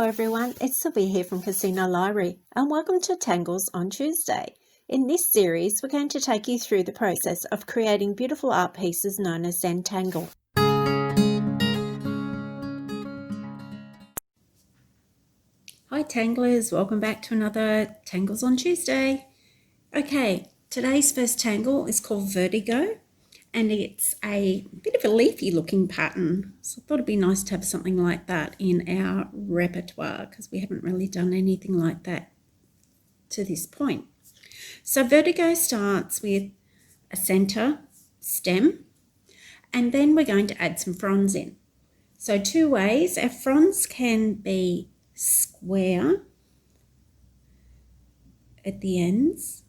everyone, it's Sylvia here from Casino Library and welcome to Tangles on Tuesday. In this series, we're going to take you through the process of creating beautiful art pieces known as Zentangle. Hi Tanglers, welcome back to another Tangles on Tuesday. Okay, today's first tangle is called Vertigo and it's a bit of a leafy looking pattern. So I thought it'd be nice to have something like that in our repertoire because we haven't really done anything like that to this point. So Vertigo starts with a center stem and then we're going to add some fronds in. So two ways, our fronds can be square at the ends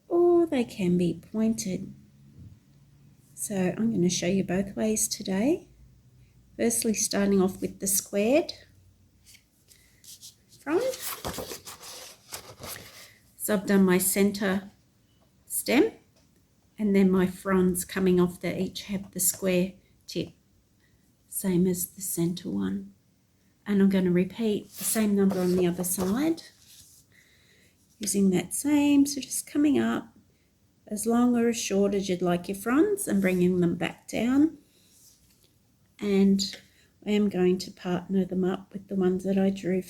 or they can be pointed. So I'm going to show you both ways today. Firstly, starting off with the squared frond. So I've done my center stem and then my fronds coming off that each have the square tip, same as the center one. And I'm going to repeat the same number on the other side using that same, so just coming up as long or as short as you'd like your fronds and bringing them back down. And I am going to partner them up with the ones that I drew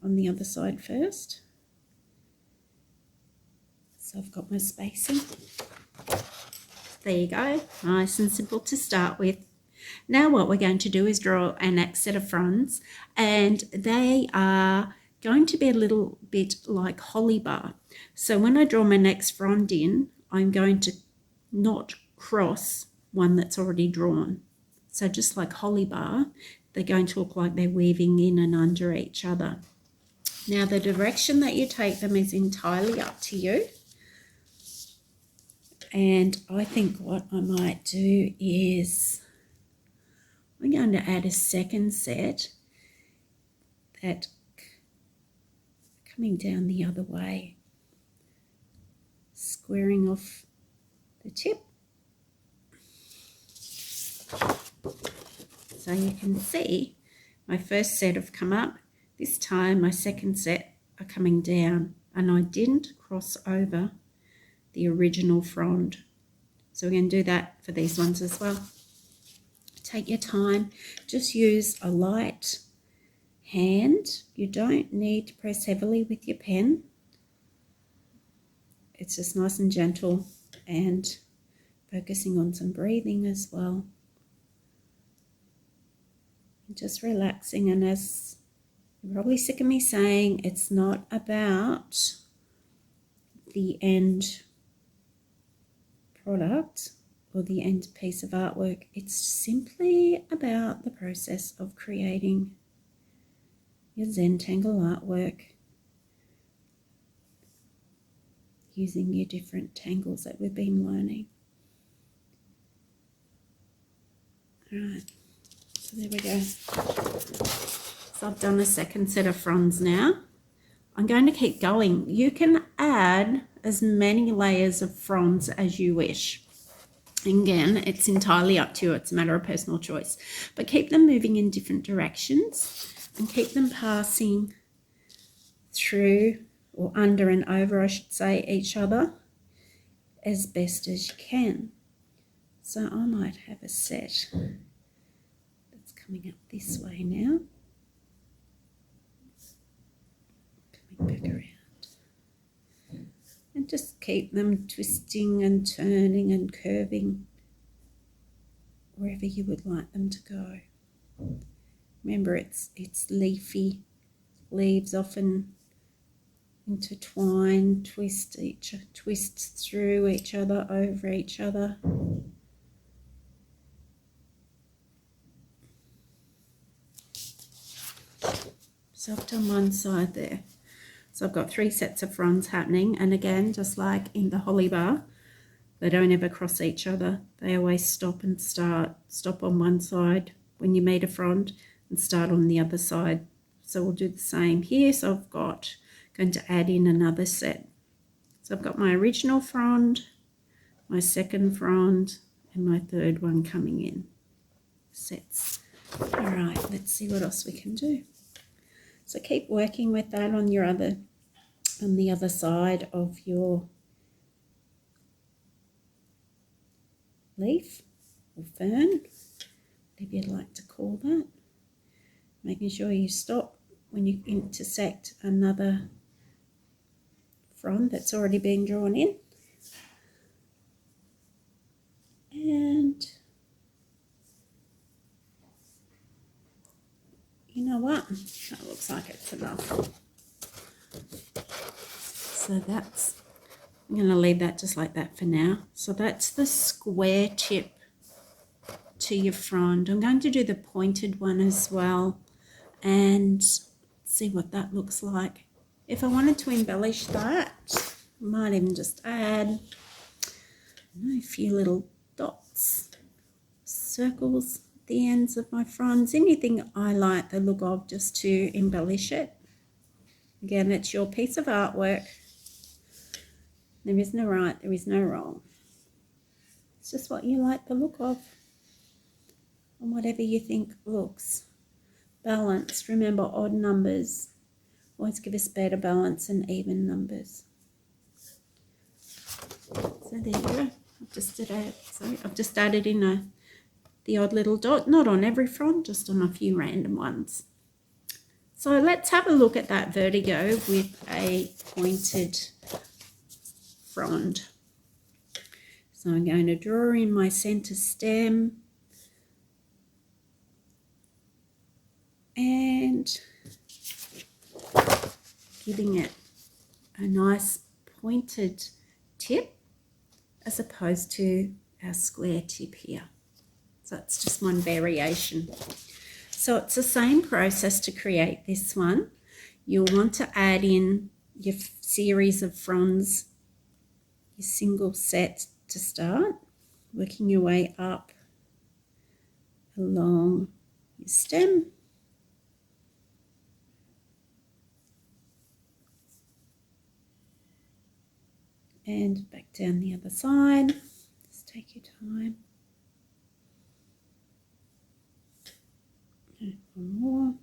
on the other side first. So I've got my spacing. There you go, nice and simple to start with. Now what we're going to do is draw our next set of fronds, and they are going to be a little bit like holly bar. So when I draw my next frond in, I'm going to not cross one that's already drawn. So just like holly bar, they're going to look like they're weaving in and under each other. Now the direction that you take them is entirely up to you. And I think what I might do is I'm going to add a second set that coming down the other way, squaring off the tip. So you can see my first set have come up. This time my second set are coming down and I didn't cross over the original frond. So we're going to do that for these ones as well. Take your time, just use a light hand. You don't need to press heavily with your pen. It's just nice and gentle and focusing on some breathing as well. Just relaxing, and as you're probably sick of me saying, it's not about the end product or the end piece of artwork. It's simply about the process of creating your Zentangle artwork using your different tangles that we've been learning. Alright, so there we go. So I've done a second set of fronds now. I'm going to keep going. You can add as many layers of fronds as you wish. Again, it's entirely up to you. It's a matter of personal choice. But keep them moving in different directions and keep them passing through or under and over, I should say, each other as best as you can. So I might have a set that's coming up this way now. Coming back around. And just keep them twisting and turning and curving wherever you would like them to go. Remember, it's leafy. Leaves often intertwine, twist through each other, over each other. So I've done one side there. So I've got 3 sets of fronds happening, and again, just like in the holly bar, they don't ever cross each other. They always stop and start. Stop on one side when you meet a frond and start on the other side. So we'll do the same here. So I've got, going to add in another set. So I've got my original frond, my second frond, and my third one coming in. Sets. All right, let's see what else we can do. So keep working with that on the other side of your leaf or fern, whatever you'd like to call that. Making sure you stop when you intersect another frond that's already been drawn in. And you know what? That looks like it's enough. So I'm going to leave that just like that for now. So that's the square tip to your frond. I'm going to do the pointed one as well and see what that looks like. If I wanted to embellish that, I might even just add a few little dots, circles at the ends of my fronds, anything I like the look of just to embellish it. Again, it's your piece of artwork. There is no right, there is no wrong. It's just what you like the look of and whatever you think looks balanced. Remember, odd numbers always give us better balance than even numbers. So there you go. I've just added in the odd little dot, not on every frond, just on a few random ones. So let's have a look at that Vertigo with a pointed frond. So I'm going to draw in my center stem and giving it a nice pointed tip as opposed to our square tip here. So it's just one variation. So it's the same process to create this one. You'll want to add in your series of fronds, your single set to start, working your way up along your stem. And back down the other side. Just take your time. And one more.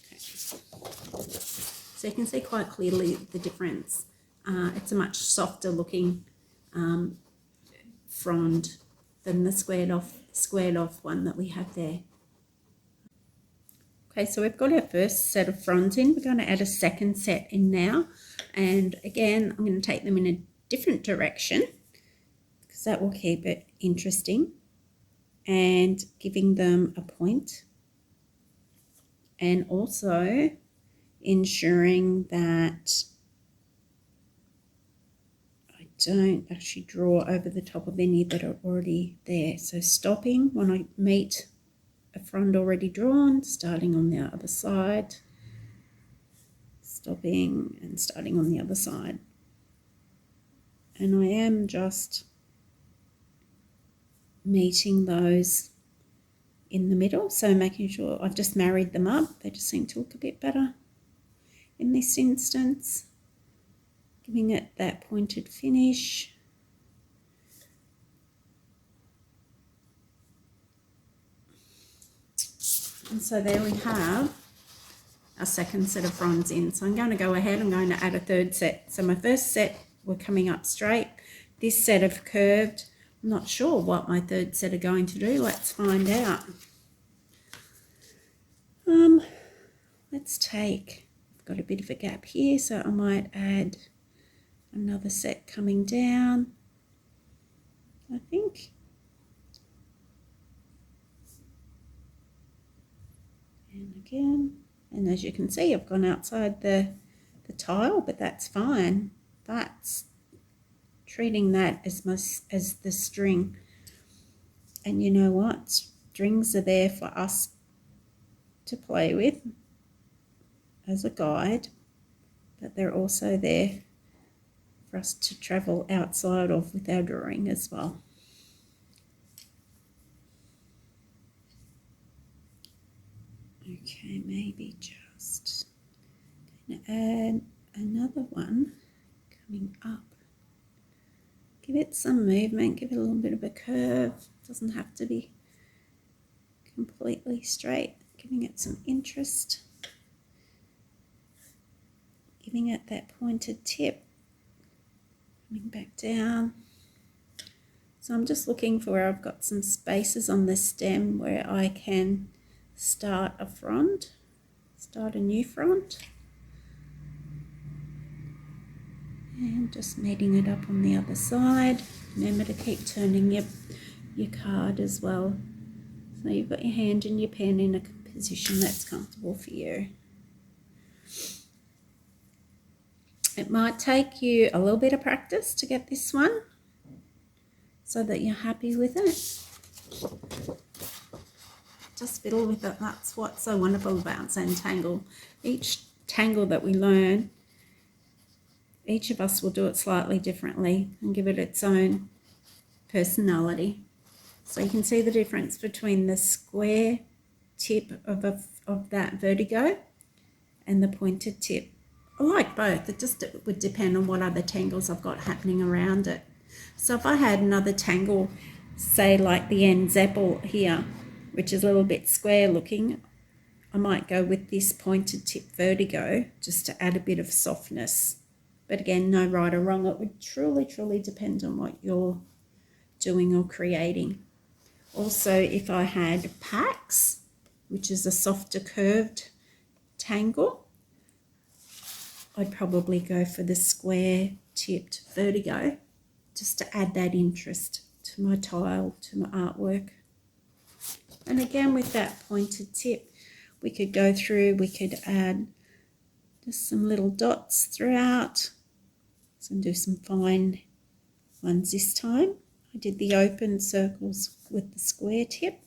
Okay. So you can see quite clearly the difference. It's a much softer looking frond than the squared off one that we have there. Okay, so we've got our first set of fronds in. We're going to add a second set in now. And again, I'm going to take them in a different direction because that will keep it interesting, and giving them a point, and also ensuring that I don't actually draw over the top of any that are already there. So stopping when I meet a frond already drawn, starting on the other side, stopping and starting on the other side. And I am just meeting those in the middle, so making sure I've just married them up. They just seem to look a bit better in this instance, giving it that pointed finish. And so there we have our second set of fronds in. So I'm going to go ahead, I'm going to add a third set. So my first set were coming up straight. This set have curved. I'm not sure what my third set are going to do. Let's find out. Let's take, I've got a bit of a gap here, so I might add another set coming down, I think. And again, and as you can see, I've gone outside the tile, but that's fine. That's treating that as much as the string. And you know what? Strings are there for us to play with as a guide, but they're also there for us to travel outside of with our drawing as well. Okay, maybe just going to add another one coming up. Give it some movement, give it a little bit of a curve. It doesn't have to be completely straight. giving it some interest, giving it that pointed tip, coming back down. So I'm just looking for where I've got some spaces on the stem where I can start a frond, start a new frond. And just meeting it up on the other side. Remember to keep turning your card as well. So you've got your hand and your pen in a position that's comfortable for you. It might take you a little bit of practice to get this one so that you're happy with it. Just fiddle with it. That's what's so wonderful about Untangle. Each tangle that we learn, each of us will do it slightly differently and give it its own personality. So you can see the difference between the square tip of that Vertigo and the pointed tip. I like both. It would depend on what other tangles I've got happening around it. So if I had another tangle, say like the end Zeppel here, which is a little bit square looking, I might go with this pointed tip Vertigo just to add a bit of softness. But again, no right or wrong. It would truly, truly depend on what you're doing or creating. Also, if I had Pax, which is a softer curved tangle, I'd probably go for the square tipped Vertigo just to add that interest to my tile, to my artwork. And again, with that pointed tip, we could go through, we could add just some little dots throughout. So do some fine ones this time. I did the open circles with the square tip.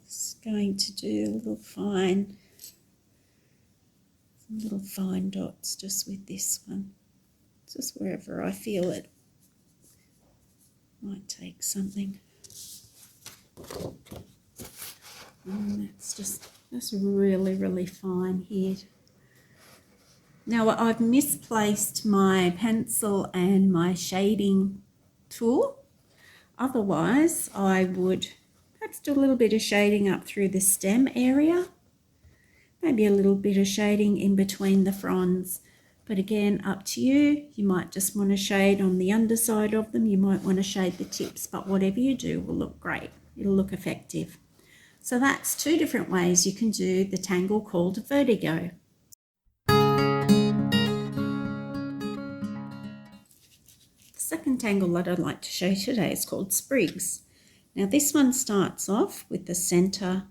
Just going to do some little fine dots just with this one. Just wherever I feel it might take something. And that's really, really fine here. Now I've misplaced my pencil and my shading tool. Otherwise, I would perhaps do a little bit of shading up through the stem area. Maybe a little bit of shading in between the fronds. But again, up to you. You might just want to shade on the underside of them. You might want to shade the tips, but whatever you do will look great. It'll look effective. So that's two different ways you can do the tangle called Vertigo. The second tangle that I'd like to show you today is called Sprigs. Now this one starts off with the center,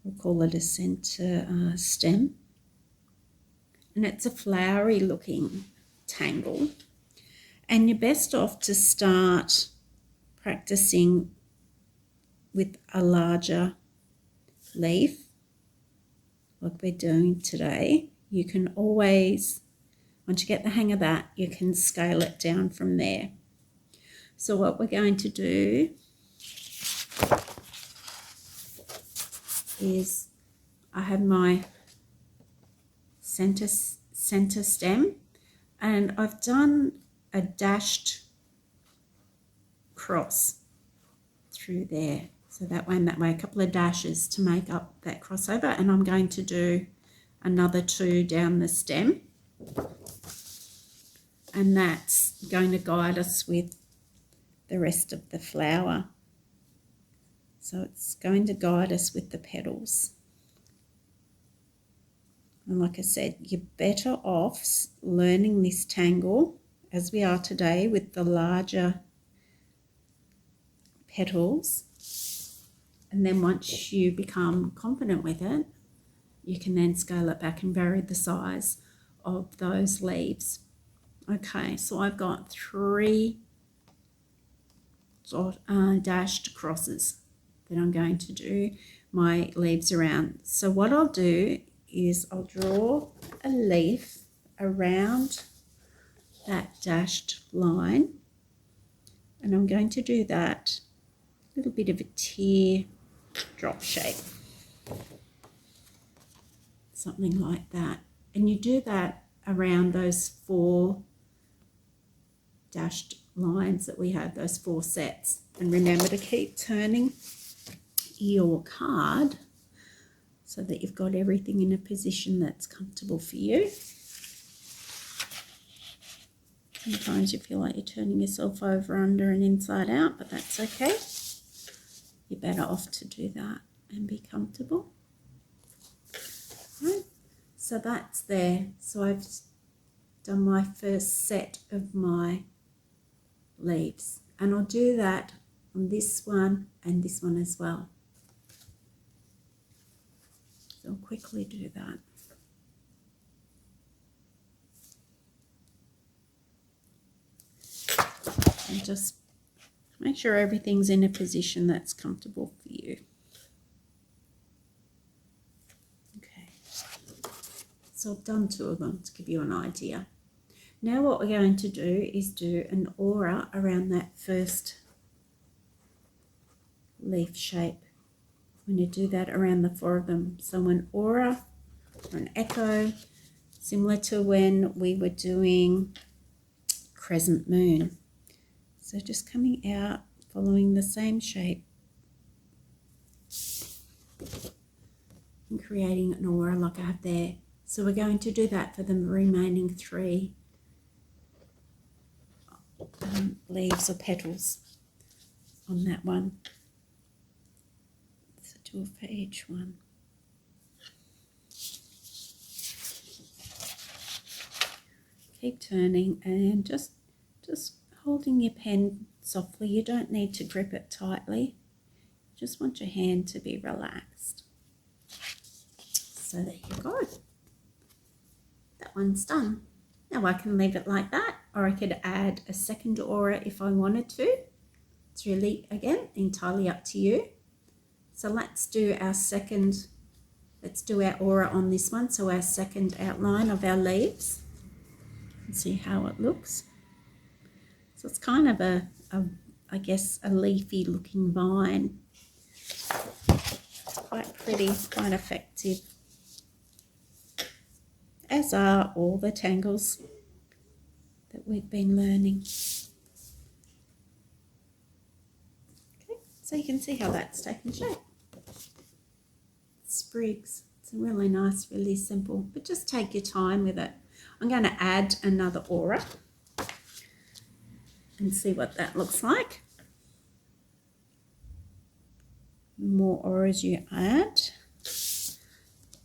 we'll call it a center stem, and it's a flowery looking tangle, and you're best off to start practicing with a larger leaf like we're doing today. You can always, once you get the hang of that, you can scale it down from there. So what we're going to do is I have my center stem, and I've done a dashed cross through there. So that way and that way, a couple of dashes to make up that crossover, and I'm going to do another two down the stem. And that's going to guide us with the rest of the flower. So it's going to guide us with the petals. And like I said, you're better off learning this tangle as we are today with the larger petals. And then once you become confident with it, you can then scale it back and vary the size of those leaves. Okay, so I've got 3 dashed crosses that I'm going to do my leaves around. So what I'll do is I'll draw a leaf around that dashed line, and I'm going to do that a little bit of a tear drop shape, something like that. And you do that around those 4 dashed lines that we have, those 4 sets. And remember to keep turning your card so that you've got everything in a position that's comfortable for you. Sometimes you feel like you're turning yourself over, under and inside out, but that's okay. You're better off to do that and be comfortable. Right, so that's there. So I've done my first set of my leaves, and I'll do that on this one and this one as well. So I'll quickly do that. And just make sure everything's in a position that's comfortable for you. Okay, so I've done 2 of them to give you an idea. Now what we're going to do is do an aura around that first leaf shape. I'm going to do that around the 4 of them. So an aura or an echo, similar to when we were doing crescent moon. So just coming out, following the same shape and creating an aura like I have there. So we're going to do that for the remaining 3 leaves or petals on that one. So do it for each one. Keep turning and just holding your pen softly. You don't need to grip it tightly. Just want your hand to be relaxed. So there you go. That one's done. Now I can leave it like that, or I could add a second aura if I wanted to. It's really, again, entirely up to you. So let's do our aura on this one. So our second outline of our leaves. And see how it looks. So it's kind of I guess, a leafy looking vine. It's quite pretty, quite effective. As are all the tangles that we've been learning. Okay, so you can see how that's taken shape. Sprigs. It's really nice, really simple, but just take your time with it. I'm going to add another aura and see what that looks like. The more auras you add,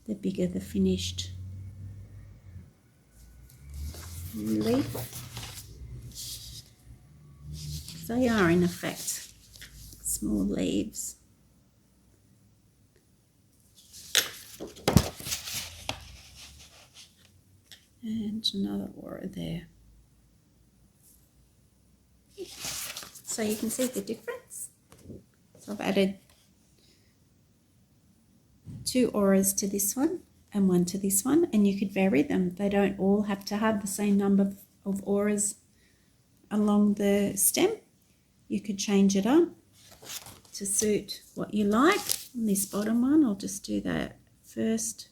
the bigger the finished leaf. They are in effect small leaves. And another aura there. So you can see the difference. So I've added 2 auras to this one and 1 to this one, and you could vary them. They don't all have to have the same number of auras along the stem. You could change it up to suit what you like. On this bottom one, I'll just do that first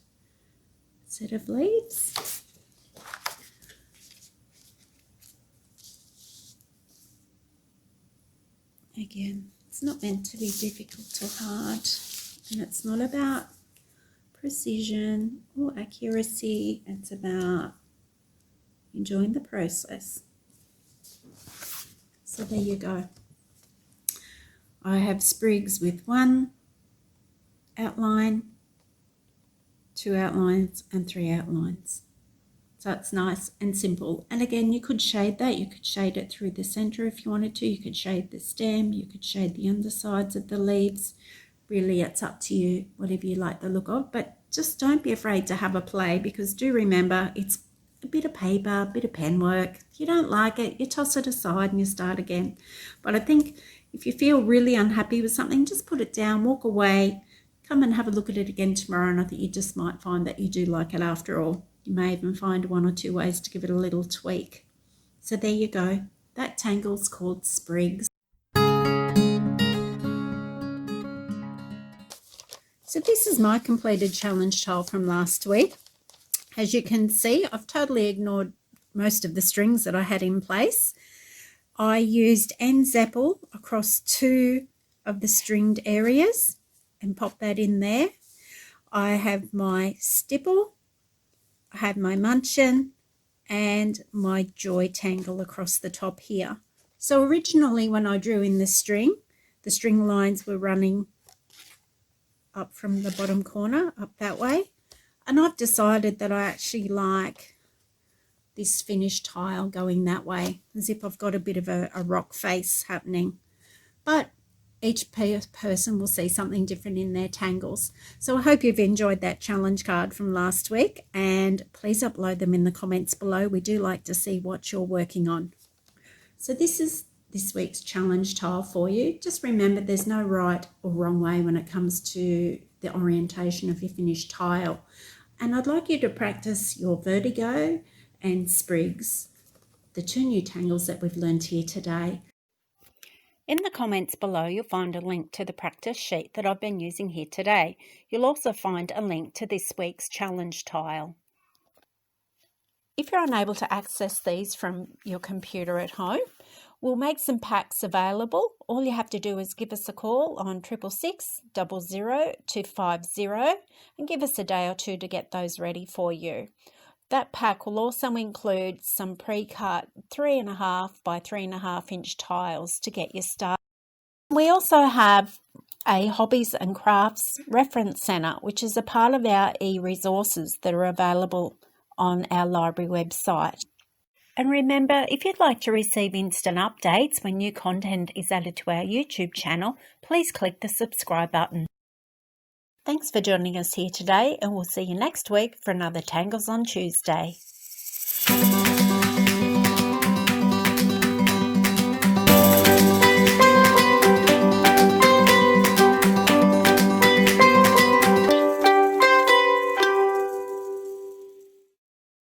set of leaves. Again, it's not meant to be difficult or hard, and it's not about precision or accuracy. It's about enjoying the process. So there you go. I have sprigs with 1 outline, 2 outlines and 3 outlines. So it's nice and simple. And again, you could shade that. You could shade it through the center if you wanted to. You could shade the stem. You could shade the undersides of the leaves. Really, it's up to you, whatever you like the look of. But just don't be afraid to have a play, because do remember, it's a bit of paper, a bit of pen work. If you don't like it, you toss it aside and you start again. But I think if you feel really unhappy with something, just put it down, walk away, come and have a look at it again tomorrow, and I think you just might find that you do like it after all. You may even find 1 or 2 ways to give it a little tweak. So there you go. That tangle's called Sprigs. So this is my completed challenge tile from last week. As you can see, I've totally ignored most of the strings that I had in place. I used N-Zeppel across 2 of the stringed areas and popped that in there. I have my stipple, I have my Munchin, and my Joy tangle across the top here. So originally when I drew in the string lines were running up from the bottom corner, up that way. And I've decided that I actually like this finished tile going that way, as if I've got a bit of a rock face happening. But each person will see something different in their tangles. So I hope you've enjoyed that challenge card from last week, and please upload them in the comments below. We do like to see what you're working on. So this is this week's challenge tile for you. Just remember there's no right or wrong way when it comes to the orientation of your finished tile. And I'd like you to practice your Vertigo and Sprigs, the two new tangles that we've learned here today. In the comments below, you'll find a link to the practice sheet that I've been using here today. You'll also find a link to this week's challenge tile. If you're unable to access these from your computer at home, we'll make some packs available. All you have to do is give us a call on 666 00 250 and give us a day or two to get those ready for you. That pack will also include some pre-cut 3.5 by 3.5 inch tiles to get you started. We also have a Hobbies and Crafts Reference Centre, which is a part of our e-resources that are available on our library website. And remember, if you'd like to receive instant updates when new content is added to our YouTube channel, please click the subscribe button. Thanks for joining us here today, and we'll see you next week for another Tangles on Tuesday.